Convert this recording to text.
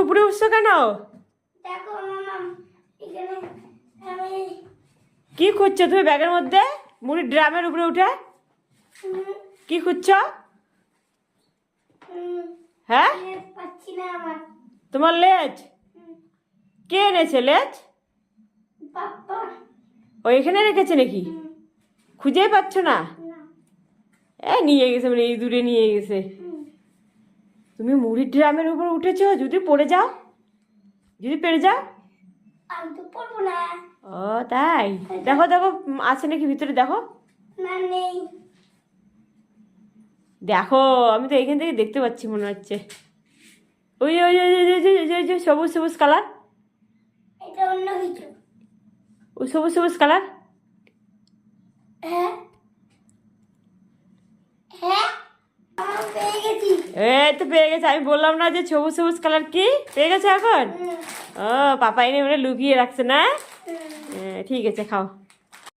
উপরে উঠছো কেন? দেখো মামা, এখানে আমি কি খুঁজছো তুমি ব্যাগের মধ্যে? মুড়ির ড্রামের উপরে উঠে কি খুঁজছো? হ্যাঁ, পাচ্ছি না আমার। তোমার লেজ কে এনেছে? লেজ পাপ্পা। ওইখানে রেখেছে নাকি? খুঁজেই পাচ্ছ না? না। নিয়ে গেছে, মানে এই দূরে নিয়ে গেছে। তুমি মুড়ির ড্রামের উপর উঠেছো, যদি পড়ে যাও, যদি পেরে যাও। আমি তো পড়বো না। ও তাই? দেখো দেখো আছে নাকি ভিতরে, দেখো। না, নেই। দেখো, আমি তো এইখান থেকে দেখতে পাচ্ছি মনে হচ্ছে। ওই ওই ওই ওই ওই ওই ওই যে সবুজ সবুজ কালার, এটা অন্য কিছু। ওই সবুজ সবুজ কালার। হ্যাঁ, হ্যাঁ, আমি পেয়ে গেছি। এই তো পেয়ে গেছে, আমি বললাম না যে সবুজ সবুজ কালার কি পেয়ে গেছে এখন? ও পাপা এনে মানে লুকিয়ে রাখছে না? ঠিক আছে, খাও।